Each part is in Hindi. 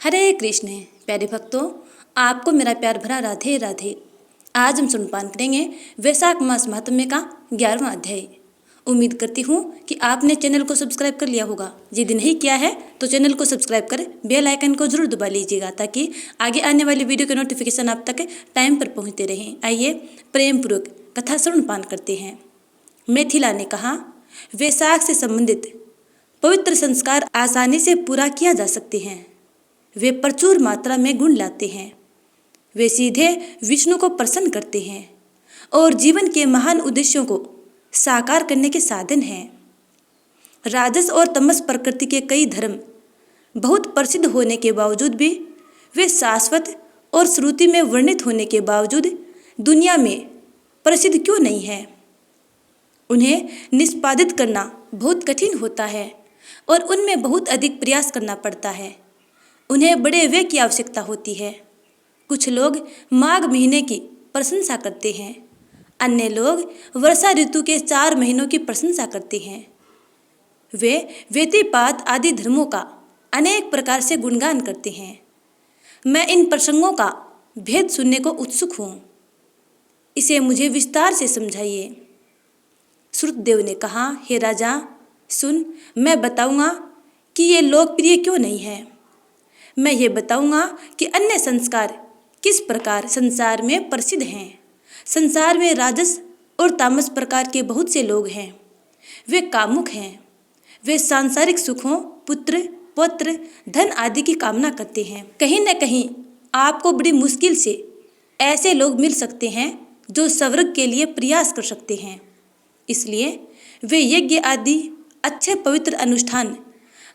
हरे कृष्ण। प्यारे भक्तों, आपको मेरा प्यार भरा राधे राधे। आज हम सुनपान करेंगे वैशाख मास महात्म्य का 11वां अध्याय। उम्मीद करती हूँ कि आपने चैनल को सब्सक्राइब कर लिया होगा। यदि नहीं किया है तो चैनल को सब्सक्राइब कर बेल आइकन को जरूर दबा लीजिएगा ताकि आगे आने वाली वीडियो के नोटिफिकेशन आप तक टाइम पर पहुँचते रहें। आइए प्रेम पूर्वक कथा श्रवणपान करते हैं। मिथिला ने कहा, वैशाख से संबंधित पवित्र संस्कार आसानी से पूरा किया जा सकते हैं। वे प्रचुर मात्रा में गुण लाते हैं। वे सीधे विष्णु को प्रसन्न करते हैं और जीवन के महान उद्देश्यों को साकार करने के साधन हैं। राजस और तमस प्रकृति के कई धर्म बहुत प्रसिद्ध होने के बावजूद भी वे शाश्वत और श्रुति में वर्णित होने के बावजूद दुनिया में प्रसिद्ध क्यों नहीं है? उन्हें निष्पादित करना बहुत कठिन होता है और उनमें बहुत अधिक प्रयास करना पड़ता है। उन्हें बड़े व्यय की आवश्यकता होती है। कुछ लोग माघ महीने की प्रशंसा करते हैं, अन्य लोग वर्षा ऋतु के 4 महीनों की प्रशंसा करते हैं। वे व्यतिपात आदि धर्मों का अनेक प्रकार से गुणगान करते हैं। मैं इन प्रसंगों का भेद सुनने को उत्सुक हूँ। इसे मुझे विस्तार से समझाइए। श्रुतदेव ने कहा, हे राजा, सुन, मैं बताऊंगा कि ये लोकप्रिय क्यों नहीं है। मैं ये बताऊंगा कि अन्य संस्कार किस प्रकार संसार में प्रसिद्ध हैं। संसार में राजस और तामस प्रकार के बहुत से लोग हैं। वे कामुक हैं। वे सांसारिक सुखों, पुत्र, पौत्र, धन आदि की कामना करते हैं। कहीं न कहीं आपको बड़ी मुश्किल से ऐसे लोग मिल सकते हैं जो स्वर्ग के लिए प्रयास कर सकते हैं। इसलिए वे यज्ञ आदि अच्छे पवित्र अनुष्ठान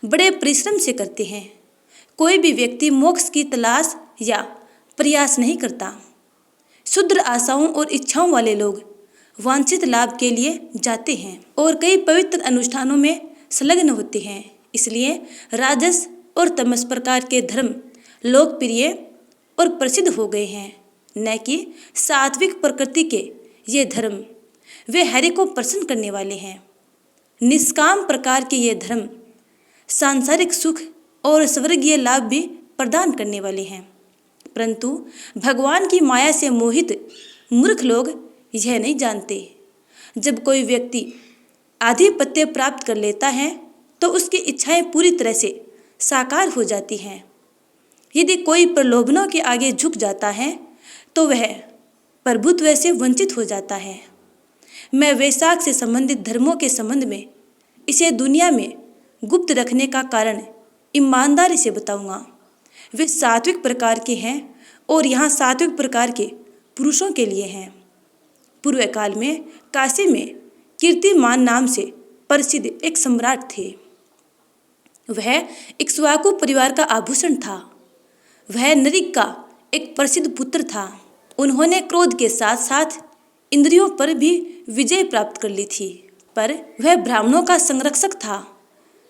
बड़े परिश्रम से करते हैं। कोई भी व्यक्ति मोक्ष की तलाश या प्रयास नहीं करता। शुद्र आशाओं और इच्छाओं वाले लोग वांछित लाभ के लिए जाते हैं और कई पवित्र अनुष्ठानों में संलग्न होते हैं। इसलिए राजस और तमस प्रकार के धर्म लोकप्रिय और प्रसिद्ध हो गए हैं, न कि सात्विक प्रकृति के ये धर्म। वे हरि को प्रसन्न करने वाले हैं। निष्काम प्रकार के ये धर्म सांसारिक सुख और स्वर्गीय लाभ भी प्रदान करने वाले हैं, परंतु भगवान की माया से मोहित मूर्ख लोग यह नहीं जानते। जब कोई व्यक्ति आधिपत्य प्राप्त कर लेता है तो उसकी इच्छाएं पूरी तरह से साकार हो जाती हैं। यदि कोई प्रलोभनों के आगे झुक जाता है तो वह प्रभुत्व से वंचित हो जाता है। मैं वैशाख से संबंधित धर्मों के संबंध में इसे दुनिया में गुप्त रखने का कारण ईमानदारी से बताऊंगा। वे सात्विक प्रकार के हैं और यहाँ सात्विक प्रकार के पुरुषों के लिए हैं। पूर्व काल में काशी में कीर्तिमान नाम से प्रसिद्ध एक सम्राट थे। वह इक्ष्वाकु परिवार का आभूषण था। वह नृग का एक प्रसिद्ध पुत्र था। उन्होंने क्रोध के साथ साथ इंद्रियों पर भी विजय प्राप्त कर ली थी, पर वह ब्राह्मणों का संरक्षक था।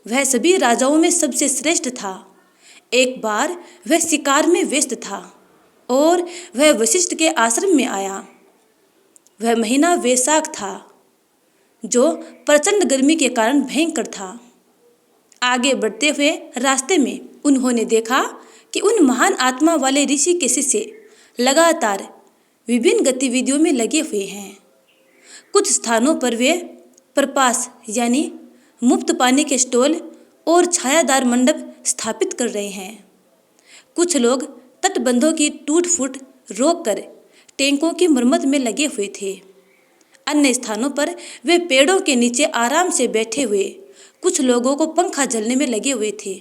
वह सभी राजाओं में सबसे श्रेष्ठ था। एक बार वह शिकार में व्यस्त था और वह वशिष्ठ के आश्रम में आया। वह महीना वैशाख था जो प्रचंड गर्मी के कारण भयंकर था। आगे बढ़ते हुए रास्ते में उन्होंने देखा कि उन महान आत्मा वाले ऋषि के शिष्य लगातार विभिन्न गतिविधियों में लगे हुए हैं। कुछ स्थानों पर वे प्रपास यानी मुफ्त पानी के स्टॉल और छायादार मंडप स्थापित कर रहे हैं। कुछ लोग तटबंधों की टूट फूट रोक कर टैंकों की मरम्मत में लगे हुए थे। अन्य स्थानों पर वे पेड़ों के नीचे आराम से बैठे हुए कुछ लोगों को पंखा झलने में लगे हुए थे।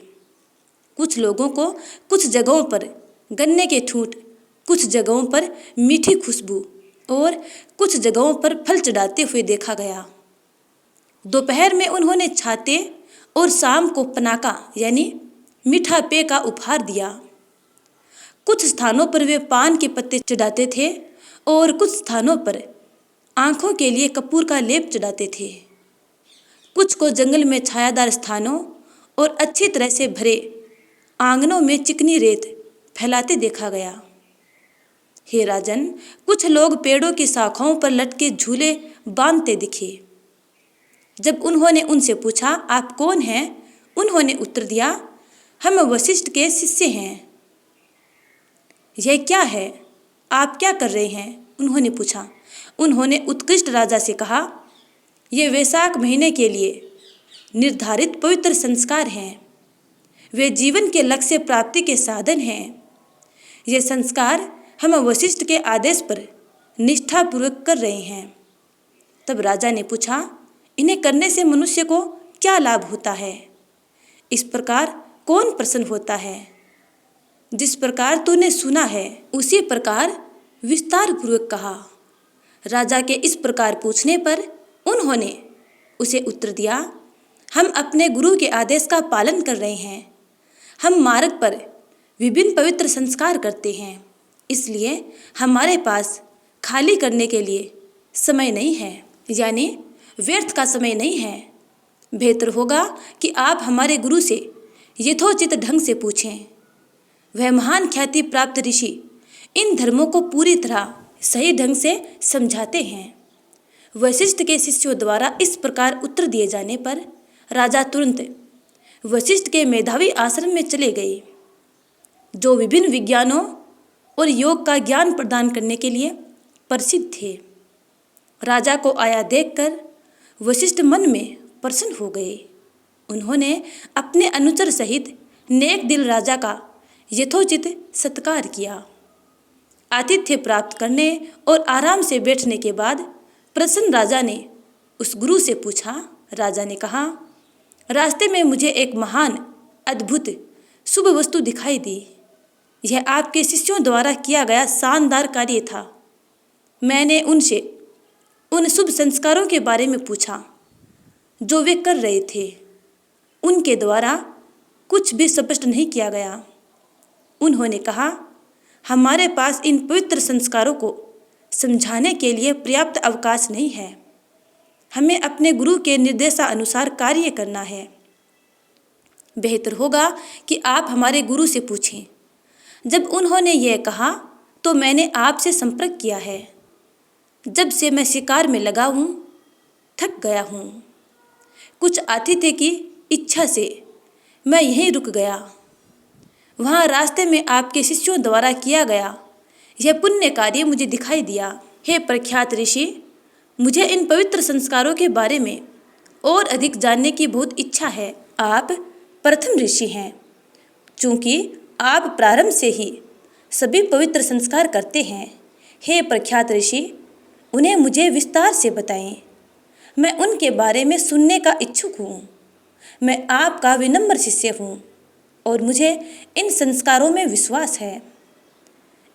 कुछ लोगों को कुछ जगहों पर गन्ने के ठूंठ, कुछ जगहों पर मीठी खुशबू और कुछ जगहों पर फल चढ़ाते हुए देखा गया। दोपहर में उन्होंने छाते और शाम को पनाका यानी मीठा पेय का उपहार दिया। कुछ स्थानों पर वे पान के पत्ते चढ़ाते थे और कुछ स्थानों पर आंखों के लिए कपूर का लेप चढ़ाते थे। कुछ को जंगल में छायादार स्थानों और अच्छी तरह से भरे आंगनों में चिकनी रेत फैलाते देखा गया। हे राजन, कुछ लोग पेड़ों की शाखाओं पर लटके झूले बांधते दिखे। जब उन्होंने उनसे पूछा, आप कौन हैं? उन्होंने उत्तर दिया, हम वशिष्ठ के शिष्य हैं। यह क्या है? आप क्या कर रहे हैं? उन्होंने पूछा। उन्होंने उत्कृष्ट राजा से कहा, ये वैशाख महीने के लिए निर्धारित पवित्र संस्कार हैं। वे जीवन के लक्ष्य प्राप्ति के साधन हैं। ये संस्कार हम वशिष्ठ के आदेश पर निष्ठापूर्वक कर रहे हैं। तब राजा ने पूछा, इन्हें करने से मनुष्य को क्या लाभ होता है? इस प्रकार कौन प्रसन्न होता है? जिस प्रकार तूने सुना है उसी प्रकार विस्तार पूर्वक कहा। राजा के इस प्रकार पूछने पर उन्होंने उसे उत्तर दिया, हम अपने गुरु के आदेश का पालन कर रहे हैं। हम मार्ग पर विभिन्न पवित्र संस्कार करते हैं, इसलिए हमारे पास खाली करने के लिए समय नहीं है, यानी व्यर्थ का समय नहीं है। बेहतर होगा कि आप हमारे गुरु से यथोचित ढंग से पूछें। वह महान ख्याति प्राप्त ऋषि इन धर्मों को पूरी तरह सही ढंग से समझाते हैं। वशिष्ठ के शिष्यों द्वारा इस प्रकार उत्तर दिए जाने पर राजा तुरंत वशिष्ठ के मेधावी आश्रम में चले गए, जो विभिन्न विज्ञानों और योग का ज्ञान प्रदान करने के लिए प्रसिद्ध थे। राजा को आया देखकर वशिष्ठ मन में प्रसन्न हो गए। उन्होंने अपने अनुचर सहित नेक दिल राजा का यथोचित सत्कार किया। आतिथ्य प्राप्त करने और आराम से बैठने के बाद प्रसन्न राजा ने उस गुरु से पूछा। राजा ने कहा, रास्ते में मुझे एक महान अद्भुत शुभ वस्तु दिखाई दी। यह आपके शिष्यों द्वारा किया गया शानदार कार्य था। मैंने उनसे उन शुभ संस्कारों के बारे में पूछा जो वे कर रहे थे। उनके द्वारा कुछ भी स्पष्ट नहीं किया गया। उन्होंने कहा, हमारे पास इन पवित्र संस्कारों को समझाने के लिए पर्याप्त अवकाश नहीं है। हमें अपने गुरु के निर्देशानुसार कार्य करना है। बेहतर होगा कि आप हमारे गुरु से पूछें। जब उन्होंने यह कहा तो मैंने आपसे संपर्क किया है। जब से मैं शिकार में लगा हूँ, थक गया हूँ। कुछ आतिथ्य की इच्छा से मैं यहीं रुक गया। वहाँ रास्ते में आपके शिष्यों द्वारा किया गया यह पुण्य कार्य मुझे दिखाई दिया। हे प्रख्यात ऋषि, मुझे इन पवित्र संस्कारों के बारे में और अधिक जानने की बहुत इच्छा है। आप प्रथम ऋषि हैं। चूँकि आप प्रारंभ से ही सभी पवित्र संस्कार करते हैं, हे प्रख्यात ऋषि, उन्हें मुझे विस्तार से बताएं। मैं उनके बारे में सुनने का इच्छुक हूँ। मैं आपका विनम्र शिष्य हूँ और मुझे इन संस्कारों में विश्वास है।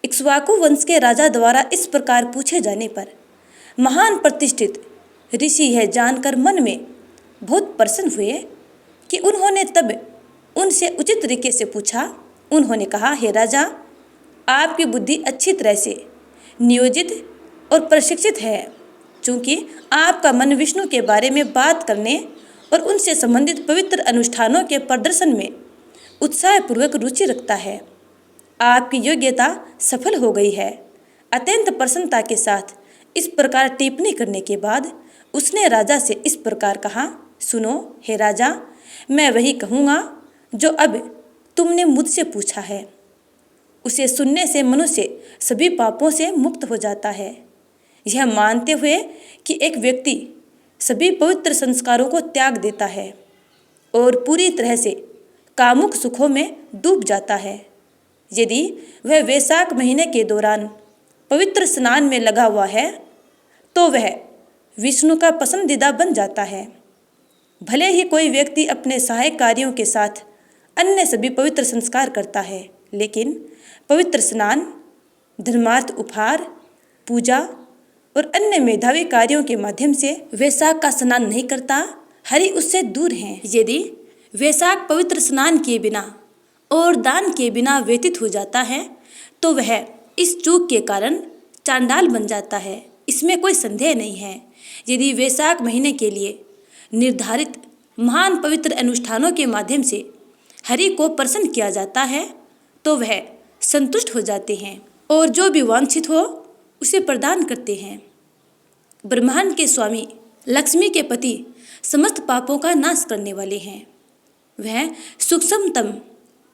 इक्ष्वाकु वंश के राजा द्वारा इस प्रकार पूछे जाने पर महान प्रतिष्ठित ऋषि यह जानकर मन में बहुत प्रसन्न हुए कि उन्होंने तब उनसे उचित तरीके से पूछा। उन्होंने कहा, हे राजा, आपकी बुद्धि अच्छी तरह से नियोजित और प्रशिक्षित है। चूँकि आपका मन विष्णु के बारे में बात करने और उनसे संबंधित पवित्र अनुष्ठानों के प्रदर्शन में उत्साहपूर्वक रुचि रखता है, आपकी योग्यता सफल हो गई है। अत्यंत प्रसन्नता के साथ इस प्रकार टिप्पणी करने के बाद उसने राजा से इस प्रकार कहा, सुनो हे राजा, मैं वही कहूँगा जो अब तुमने मुझसे पूछा है। उसे सुनने से मनुष्य सभी पापों से मुक्त हो जाता है। यह मानते हुए कि एक व्यक्ति सभी पवित्र संस्कारों को त्याग देता है और पूरी तरह से कामुक सुखों में डूब जाता है। यदि वह वैशाख महीने के दौरान पवित्र स्नान में लगा हुआ है तो वह विष्णु का पसंदीदा बन जाता है। भले ही कोई व्यक्ति अपने सहायक कार्यों के साथ अन्य सभी पवित्र संस्कार करता है, लेकिन पवित्र स्नान, धर्मार्थ उपहार, पूजा और अन्य मेधावी कार्यों के माध्यम से वैशाख का स्नान नहीं करता, हरि उससे दूर हैं। यदि वैशाख पवित्र स्नान किए बिना और दान किए बिना व्यतीत हो जाता है तो वह इस चूक के कारण चांडाल बन जाता है, इसमें कोई संदेह नहीं है। यदि वैशाख महीने के लिए निर्धारित महान पवित्र अनुष्ठानों के माध्यम से हरि को प्रसन्न किया जाता है तो वह संतुष्ट हो जाते हैं और जो भी वांछित हो उसे प्रदान करते हैं। ब्रह्मांड के स्वामी लक्ष्मी के पति समस्त पापों का नाश करने वाले हैं। वह सूक्ष्मतम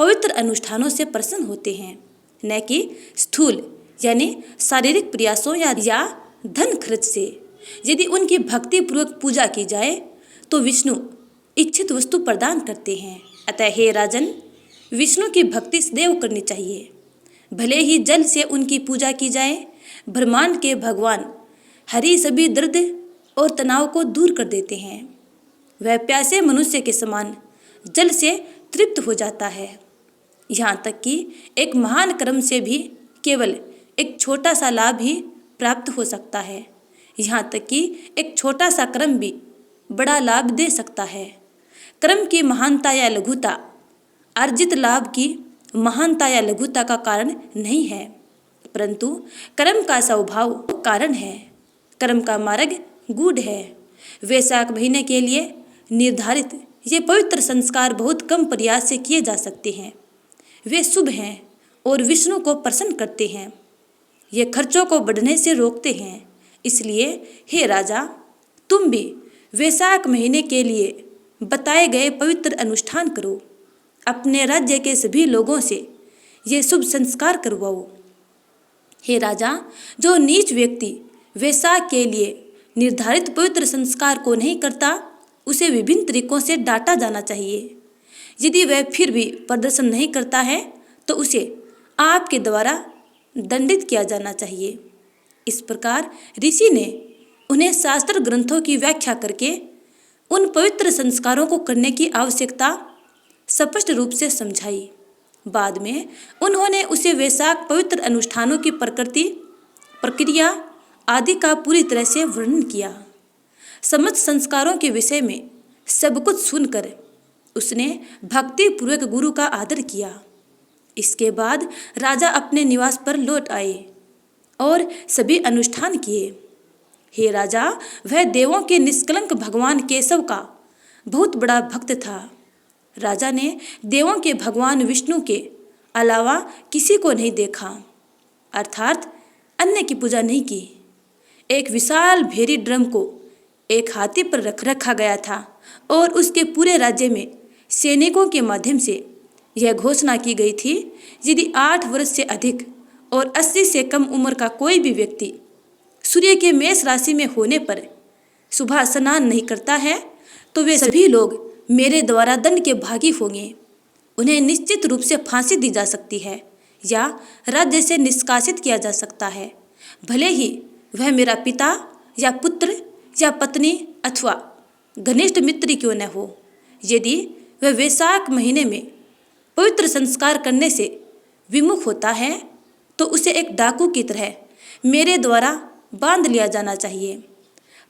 पवित्र अनुष्ठानों से प्रसन्न होते हैं। न कि स्थूल यानी शारीरिक प्रयासों या धन खर्च से। यदि उनकी भक्ति पूर्वक पूजा की जाए तो विष्णु इच्छित वस्तु प्रदान करते हैं। अतः हे राजन, विष्णु की भक्ति सदैव करनी चाहिए। भले ही जल से उनकी पूजा की जाए, ब्रह्मांड के भगवान हरि सभी दर्द और तनाव को दूर कर देते हैं। वह प्यासे मनुष्य के समान जल से तृप्त हो जाता है। यहाँ तक कि एक महान कर्म से भी केवल एक छोटा सा लाभ ही प्राप्त हो सकता है। यहाँ तक कि एक छोटा सा कर्म भी बड़ा लाभ दे सकता है। कर्म की महानता या लघुता अर्जित लाभ की महानता या लघुता का कारण नहीं है, परंतु कर्म का स्वभाव कारण है। कर्म का मार्ग गूढ़ है। वैशाख महीने के लिए निर्धारित ये पवित्र संस्कार बहुत कम प्रयास से किए जा सकते हैं। वे शुभ हैं और विष्णु को प्रसन्न करते हैं। ये खर्चों को बढ़ने से रोकते हैं। इसलिए हे राजा, तुम भी वैशाख महीने के लिए बताए गए पवित्र अनुष्ठान करो। अपने राज्य के सभी लोगों से ये शुभ संस्कार करवाओ। हे राजा, जो नीच व्यक्ति वैशाख के लिए निर्धारित पवित्र संस्कार को नहीं करता, उसे विभिन्न तरीकों से डांटा जाना चाहिए। यदि वह फिर भी प्रदर्शन नहीं करता है तो उसे आपके द्वारा दंडित किया जाना चाहिए। इस प्रकार ऋषि ने उन्हें शास्त्र ग्रंथों की व्याख्या करके उन पवित्र संस्कारों को करने की आवश्यकता स्पष्ट रूप से समझाई। बाद में उन्होंने उसे वैशाख पवित्र अनुष्ठानों की प्रकृति, प्रक्रिया आदि का पूरी तरह से वर्णन किया। समस्त संस्कारों के विषय में सब कुछ सुनकर उसने भक्ति पूर्वक गुरु का आदर किया। इसके बाद राजा अपने निवास पर लौट आए और सभी अनुष्ठान किए। हे राजा, वह देवों के निष्कलंक भगवान केशव का बहुत बड़ा भक्त था। राजा ने देवों के भगवान विष्णु के अलावा किसी को नहीं देखा, अर्थात अन्य की पूजा नहीं की। एक विशाल भेरी ड्रम को एक हाथी पर रखा गया था और उसके पूरे राज्य में सैनिकों के माध्यम से यह घोषणा की गई थी, यदि 8 वर्ष से अधिक और 80 से कम उम्र का कोई भी व्यक्ति सूर्य के मेष राशि में होने पर सुबह स्नान नहीं करता है तो वे सभी लोग मेरे द्वारा दंड के भागी होंगे। उन्हें निश्चित रूप से फांसी दी जा सकती है या राज्य से निष्कासित किया जा सकता है, भले ही वह मेरा पिता या पुत्र या पत्नी अथवा घनिष्ठ मित्र क्यों न हो। यदि वह वैशाख महीने में पवित्र संस्कार करने से विमुख होता है तो उसे एक डाकू की तरह मेरे द्वारा बांध लिया जाना चाहिए।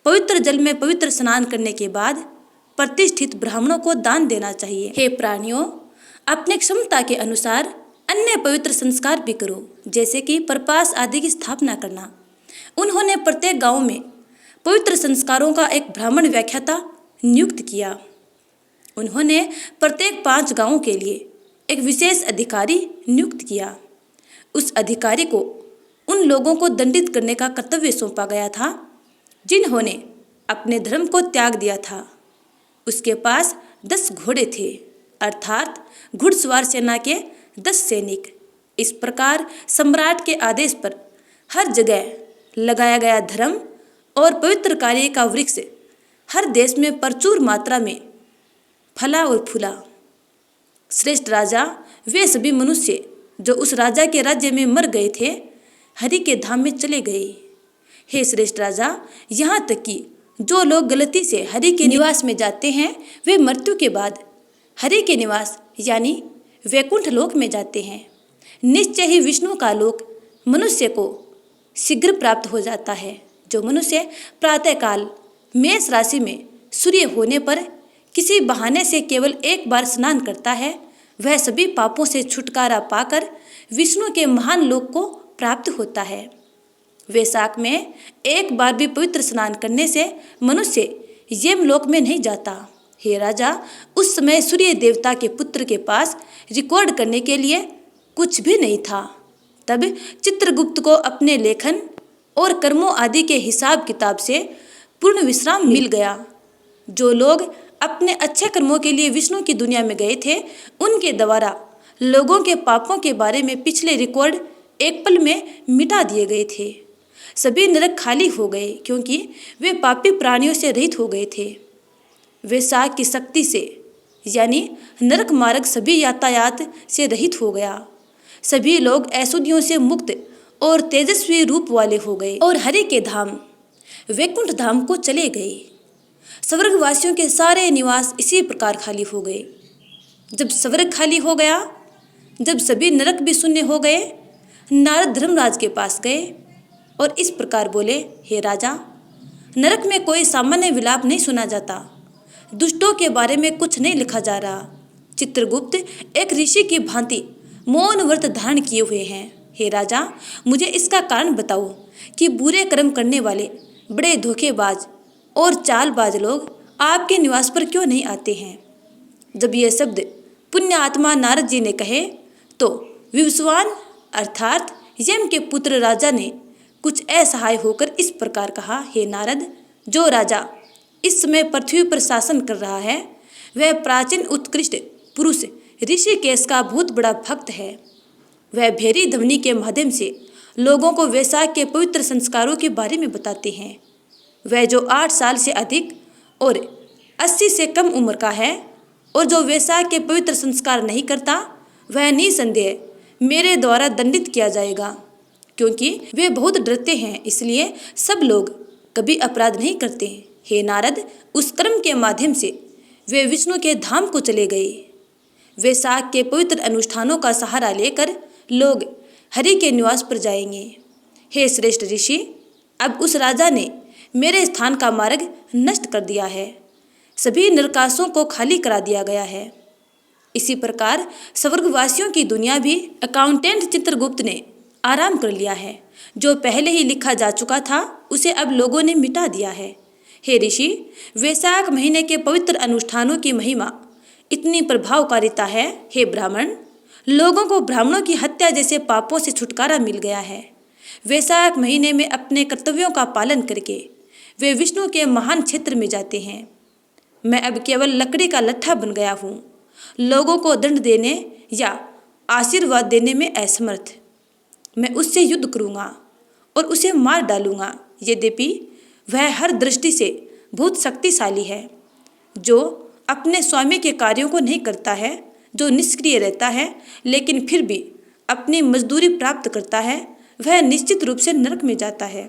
पवित्र जल में पवित्र स्नान करने के बाद प्रतिष्ठित ब्राह्मणों को दान देना चाहिए। हे प्राणियों, अपने क्षमता के अनुसार अन्य पवित्र संस्कार भी करो, जैसे कि प्रपास आदि की स्थापना करना। उन्होंने प्रत्येक गांव में पवित्र संस्कारों का एक ब्राह्मण व्याख्याता नियुक्त किया। उन्होंने प्रत्येक 5 गांवों के लिए एक विशेष अधिकारी नियुक्त किया। उस अधिकारी को उन लोगों को दंडित करने का कर्तव्य सौंपा गया था जिन्होंने अपने धर्म को त्याग दिया था। उसके पास 10 घोड़े थे, अर्थात घुड़सवार सेना के 10 सैनिक। इस प्रकार सम्राट के आदेश पर हर जगह लगाया गया धर्म और पवित्र कार्य का वृक्ष हर देश में प्रचुर मात्रा में फला और फूला। श्रेष्ठ राजा वे सभी मनुष्य जो उस राजा के राज्य में मर गए थे, हरि के धाम में चले गए। हे श्रेष्ठ राजा, यहाँ तक कि जो लोग गलती से हरि के निवास में जाते हैं, वे मृत्यु के बाद हरि के निवास यानी वैकुंठ लोक में जाते हैं। निश्चय ही विष्णु का लोक मनुष्य को शीघ्र प्राप्त हो जाता है। जो मनुष्य प्रातःकाल मेष राशि में सूर्य होने पर किसी बहाने से केवल एक बार स्नान करता है, वह सभी पापों से छुटकारा पाकर विष्णु के महान लोक को प्राप्त होता है। वैशाख में एक बार भी पवित्र स्नान करने से मनुष्य यमलोक में नहीं जाता। हे राजा, उस समय सूर्य देवता के पुत्र के पास रिकॉर्ड करने के लिए कुछ भी नहीं था। तब चित्रगुप्त को अपने लेखन और कर्मों आदि के हिसाब किताब से पूर्ण विश्राम मिल गया। जो लोग अपने अच्छे कर्मों के लिए विष्णु की दुनिया में गए थे, उनके द्वारा लोगों के पापों के बारे में पिछले रिकॉर्ड एक पल में मिटा दिए गए थे। सभी नरक खाली हो गए क्योंकि वे पापी प्राणियों से रहित हो गए थे। वैशाख की शक्ति से यानी नरक मार्ग सभी यातायात से रहित हो गया। सभी लोग अशुद्धियों से मुक्त और तेजस्वी रूप वाले हो गए और हरि के धाम वैकुंठ धाम को चले गए। स्वर्गवासियों के सारे निवास इसी प्रकार खाली हो गए। जब स्वर्ग खाली हो गया, जब सभी नरक भी शून्य हो गए, नारद धर्मराज के पास गए और इस प्रकार बोले, हे राजा, नरक में कोई सामान्य विलाप नहीं सुना जाता। दुष्टों के बारे में कुछ नहीं लिखा जा रहा। चित्रगुप्त एक ऋषि की भांति मौन व्रत धारण किए हुए हैं। हे राजा, मुझे इसका कारण बताओ कि बुरे कर्म करने वाले बड़े धोखेबाज और चालबाज लोग आपके निवास पर क्यों नहीं आते हैं। जब ये शब्द पुण्य आत्मा नारद जी ने कहे तो विवस्वान अर्थात यम के पुत्र राजा ने कुछ असहाय होकर इस प्रकार कहा, हे नारद, जो राजा इस समय पृथ्वी पर शासन कर रहा है वह प्राचीन उत्कृष्ट पुरुष ऋषिकेश का बहुत बड़ा भक्त है। वह भेरी ध्वनि के माध्यम से लोगों को वैशाख के पवित्र संस्कारों के बारे में बताते हैं। वह जो 8 साल से अधिक और 80 से कम उम्र का है और जो वैशाख के पवित्र संस्कार नहीं करता, वह निसंदेह मेरे द्वारा दंडित किया जाएगा, क्योंकि वे बहुत डरते हैं, इसलिए सब लोग कभी अपराध नहीं करते। हे नारद, उस कर्म के माध्यम से वे विष्णु के धाम को चले गए। वैशाख के पवित्र अनुष्ठानों का सहारा लेकर लोग हरि के निवास पर जाएंगे। हे श्रेष्ठ ऋषि, अब उस राजा ने मेरे स्थान का मार्ग नष्ट कर दिया है। सभी नरकासों को खाली करा दिया गया है। इसी प्रकार स्वर्गवासियों की दुनिया भी अकाउंटेंट चित्रगुप्त ने आराम कर लिया है। जो पहले ही लिखा जा चुका था उसे अब लोगों ने मिटा दिया है। हे ऋषि, वैशाख महीने के पवित्र अनुष्ठानों की महिमा इतनी प्रभावकारिता है। हे ब्राह्मण, लोगों को ब्राह्मणों की हत्या जैसे पापों से छुटकारा मिल गया है। वैशाख महीने में अपने कर्तव्यों का पालन करके वे विष्णु के महान क्षेत्र में जाते हैं। मैं अब केवल लकड़ी का लट्ठा बन गया हूँ, लोगों को दंड देने या आशीर्वाद देने में असमर्थ। मैं उससे युद्ध करूँगा और उसे मार डालूँगा। यद्यपि वह हर दृष्टि से बहुत शक्तिशाली है, जो अपने स्वामी के कार्यों को नहीं करता है, जो निष्क्रिय रहता है लेकिन फिर भी अपनी मजदूरी प्राप्त करता है, वह निश्चित रूप से नरक में जाता है।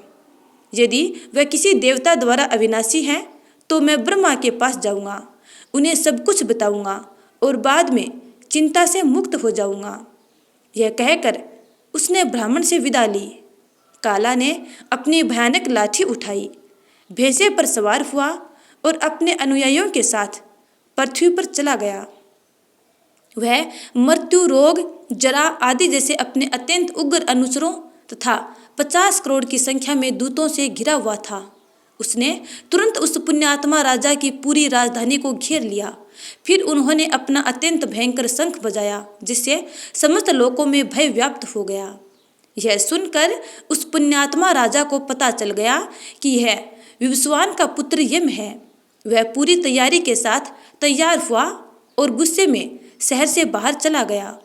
यदि वह किसी देवता द्वारा अविनाशी है तो मैं ब्रह्मा के पास जाऊंगा, उन्हें सब कुछ बताऊंगा और बाद में चिंता से मुक्त हो जाऊंगा। यह कहकर उसने ब्राह्मण से विदा ली। काला ने अपनी भयानक लाठी उठाई, भैंसे पर सवार हुआ और अपने अनुयायियों के साथ पृथ्वी पर चला गया। वह मृत्यु, रोग, जरा आदि जैसे अपने अत्यंत उग्र अनुचरों तथा 50 करोड़ की संख्या में दूतों से घिरा हुआ था। उसने तुरंत उस पुण्यात्मा राजा की पूरी राजधानी को घेर लिया। फिर उन्होंने अपना अत्यंत भयंकर शंख बजाया, जिससे समस्त लोकों में भय व्याप्त हो गया। यह सुनकर उस पुण्यात्मा राजा को पता चल गया कि यह विवस्वान का पुत्र यम है। वह पूरी तैयारी के साथ तैयार हुआ और गुस्से में शहर से बाहर चला गया।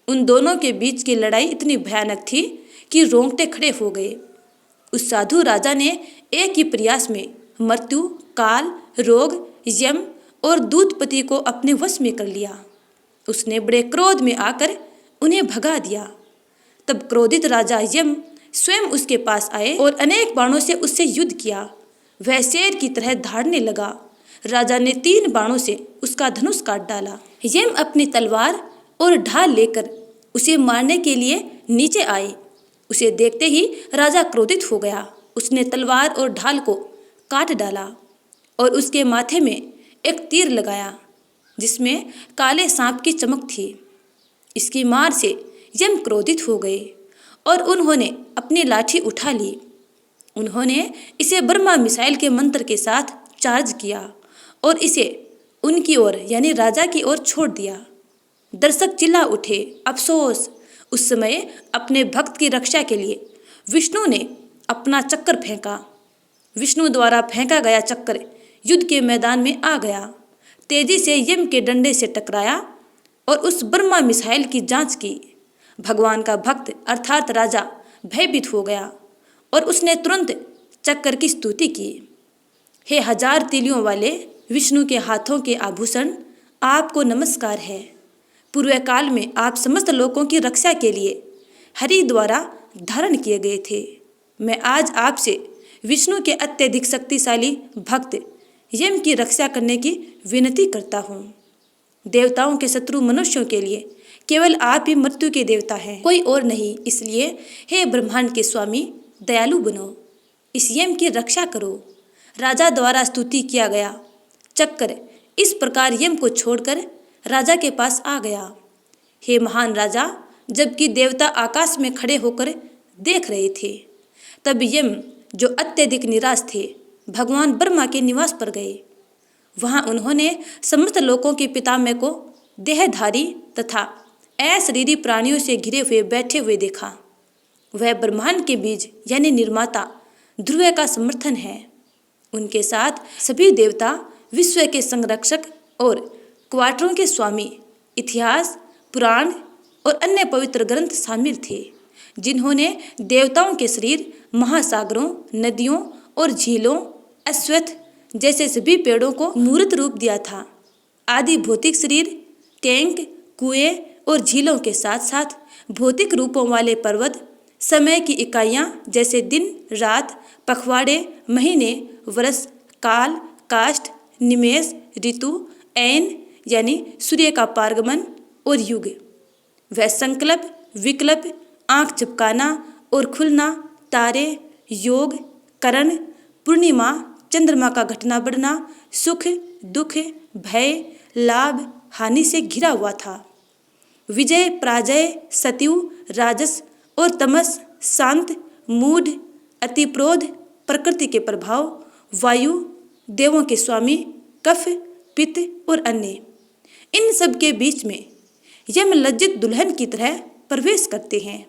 उन दोनों के बीच की लड़ाई इतनी भयानक थी कि रोंगटे खड़े हो गए। उस साधु राजा ने एक ही प्रयास में मृत्यु, काल, रोग, यम और दूतपति को अपने वश में कर लिया। उसने बड़े क्रोध में आकर उन्हें भगा दिया। तब क्रोधित राजा यम स्वयं उसके पास आए और अनेक बाणों से उससे युद्ध किया। वह शेर की तरह धाड़ने लगा। राजा ने 3 बाणों से उसका धनुष काट डाला। यम अपनी तलवार और ढाल लेकर उसे मारने के लिए नीचे आए। उसे देखते ही राजा क्रोधित हो गया। उसने तलवार और ढाल को काट डाला और उसके माथे में एक तीर लगाया, जिसमें काले सांप की चमक थी। इसकी मार से यम क्रोधित हो गए और उन्होंने अपनी लाठी उठा ली। उन्होंने इसे ब्रह्मा मिसाइल के मंत्र के साथ चार्ज किया और इसे उनकी ओर यानी राजा की ओर छोड़ दिया। दर्शक चिल्ला उठे, अफसोस! उस समय अपने भक्त की रक्षा के लिए विष्णु ने अपना चक्कर फेंका। विष्णु द्वारा फेंका गया चक्कर युद्ध के मैदान में आ गया, तेजी से यम के डंडे से टकराया और उस ब्रह्मा मिसाइल की जांच की। भगवान का भक्त अर्थात राजा भयभीत हो गया और उसने तुरंत चक्कर की स्तुति की। हे 1000 तीलियों वाले विष्णु के हाथों के आभूषण, आपको नमस्कार है। पूर्व काल में आप समस्त लोगों की रक्षा के लिए हरि द्वारा धारण किए गए थे। मैं आज आपसे विष्णु के अत्यधिक शक्तिशाली भक्त यम की रक्षा करने की विनती करता हूँ। देवताओं के शत्रु मनुष्यों के लिए केवल आप ही मृत्यु के देवता हैं, कोई और नहीं। इसलिए हे ब्रह्मांड के स्वामी, दयालु बनो, इस यम की रक्षा करो। राजा द्वारा स्तुति किया गया चक्कर इस प्रकार यम को छोड़कर राजा के पास आ गया। हे महान राजा, जबकि देवता आकाश में खड़े होकर देख रहे थे, तब यम जो अत्यधिक निराश थे भगवान ब्रह्मा के निवास पर गए। वहां उन्होंने समस्त लोकों के पितामह को देहधारी तथा अशरीरी प्राणियों से घिरे हुए बैठे हुए देखा। वह ब्रह्मांड के बीज यानी निर्माता ध्रुव का समर्थन है। उनके साथ सभी देवता, विश्व के संरक्षक और क्वार्टरों के स्वामी, इतिहास, पुराण और अन्य पवित्र ग्रंथ शामिल थे, जिन्होंने देवताओं के शरीर महासागरों, नदियों और झीलों, अश्वत्थ जैसे सभी पेड़ों को मूर्त रूप दिया था। आदि भौतिक शरीर, टैंक, कुएं और झीलों के साथ साथ भौतिक रूपों वाले पर्वत, समय की इकाइयां जैसे दिन, रात, पखवाड़े, महीने, वर्ष, काल, काष्ठ, निमेष, ऋतु, ऐन यानी सूर्य का पारगमन और युग, वह संकल्प, विकल्प, आंख झपकाना और खुलना, तारे, योग, करण, पूर्णिमा, चंद्रमा का घटना बढ़ना, सुख, दुख, भय, लाभ, हानि से घिरा हुआ था। विजय, पराजय, सत्यु, राजस और तमस, शांत, मूढ़, अतिप्रोध, प्रकृति के प्रभाव, वायु, देवों के स्वामी, कफ, पित्त और अन्य, इन सब के बीच में यम लज्जित दुल्हन की तरह प्रवेश करते हैं।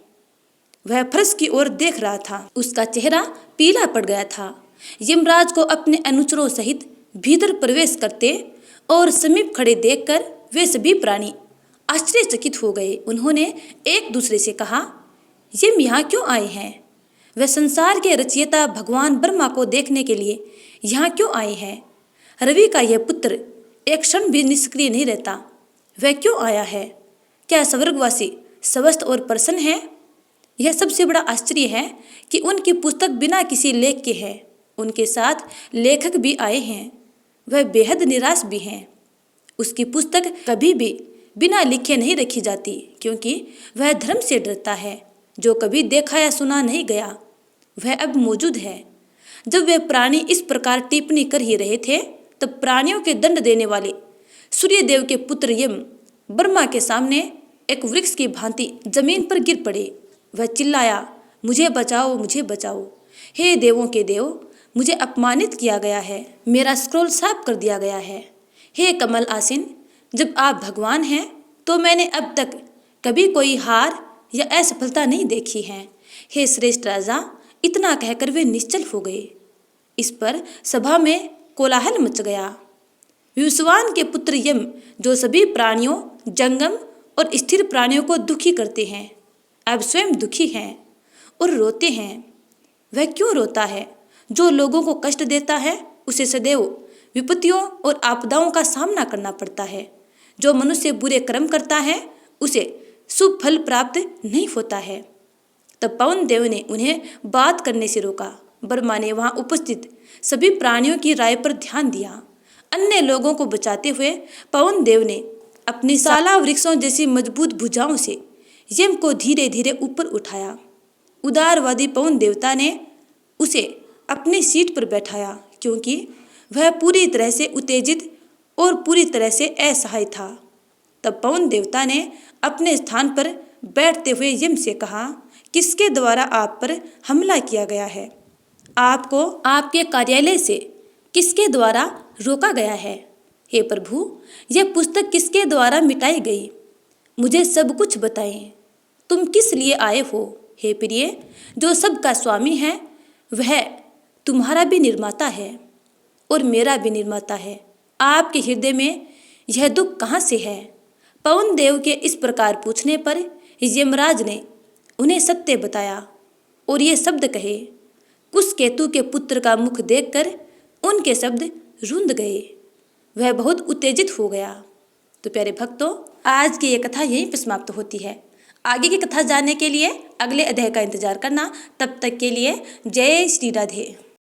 वह फर्श की ओर देख रहा था। उसका चेहरा पीला पड़ गया था। यमराज को अपने अनुचरों सहित भीतर प्रवेश करते और समीप खड़े देखकर वे सभी प्राणी आश्चर्यचकित हो गए। उन्होंने एक दूसरे से कहा, यम यहाँ क्यों आए हैं? वह संसार के रचयिता भगवान ब्रह्मा को देखने के लिए यहाँ क्यों आए हैं? रवि का यह पुत्र एक क्षण भी निष्क्रिय नहीं रहता, वह क्यों आया है? क्या स्वर्गवासी स्वस्थ और प्रसन्न है? यह सबसे बड़ा आश्चर्य है कि उनकी पुस्तक बिना किसी लेख के है। उनके साथ लेखक भी आए हैं, वह बेहद निराश भी हैं। उसकी पुस्तक कभी भी बिना लिखे नहीं रखी जाती, क्योंकि वह धर्म से डरता है जो कभी देखा या सुना नहीं गया, वह अब मौजूद है। जब वे प्राणी इस प्रकार टिप्पणी कर ही रहे थे, तब प्राणियों के दंड देने वाले सूर्यदेव के पुत्र यम ब्रह्मा के सामने एक वृक्ष की भांति जमीन पर गिर पड़े। वह चिल्लाया, मुझे बचाओ, मुझे बचाओ, हे देवों के देव, मुझे अपमानित किया गया है, मेरा स्क्रोल साफ कर दिया गया है। हे कमल आसीन, जब आप भगवान हैं तो मैंने अब तक कभी कोई हार या असफलता नहीं देखी है। हे श्रेष्ठ राजा, इतना कहकर वे निश्चल हो गए। इस पर सभा में कोलाहल मच गया। विवस्वान के पुत्र यम, जो सभी प्राणियों, जंगम और स्थिर प्राणियों को दुखी करते हैं, अब स्वयं दुखी हैं और रोते हैं। वह क्यों रोता है? जो लोगों को कष्ट देता है उसे सदैव विपत्तियों और आपदाओं का सामना करना पड़ता है। जो मनुष्य बुरे कर्म करता है उसे शुभ फल प्राप्त नहीं होता है। तब पवन देव ने उन्हें बात करने से रोका। ब्रह्मा ने वहां उपस्थित सभी प्राणियों की राय पर ध्यान दिया। अन्य लोगों को बचाते हुए पवन देव ने अपनी साला वृक्षों जैसी मजबूत भुजाओं से यम को धीरे धीरे ऊपर उठाया। उदारवादी पवन देवता ने उसे अपनी सीट पर बैठाया, क्योंकि वह पूरी तरह से उत्तेजित और पूरी तरह से असहाय था। तब पवन देवता ने अपने स्थान पर बैठते हुए यम से कहा, किसके द्वारा आप पर हमला किया गया है? आपको आपके कार्यालय से किसके द्वारा रोका गया है? हे प्रभु, यह पुस्तक किसके द्वारा मिटाई गई? मुझे सब कुछ बताएं। तुम किस लिए आए हो? हे प्रिय, जो सबका स्वामी है, वह तुम्हारा भी निर्माता है और मेरा भी निर्माता है। आपके हृदय में यह दुख कहाँ से है? पवन देव के इस प्रकार पूछने पर यमराज ने उन्हें सत्य बताया और ये शब्द कहे। कुशकेतु के पुत्र का मुख देखकर उनके शब्द रुंध गए। वह बहुत उत्तेजित हो गया। तो प्यारे भक्तों, आज की ये कथा यहीं पर समाप्त होती है। आगे की कथा जानने के लिए अगले अध्याय का इंतजार करना। तब तक के लिए जय श्री राधे।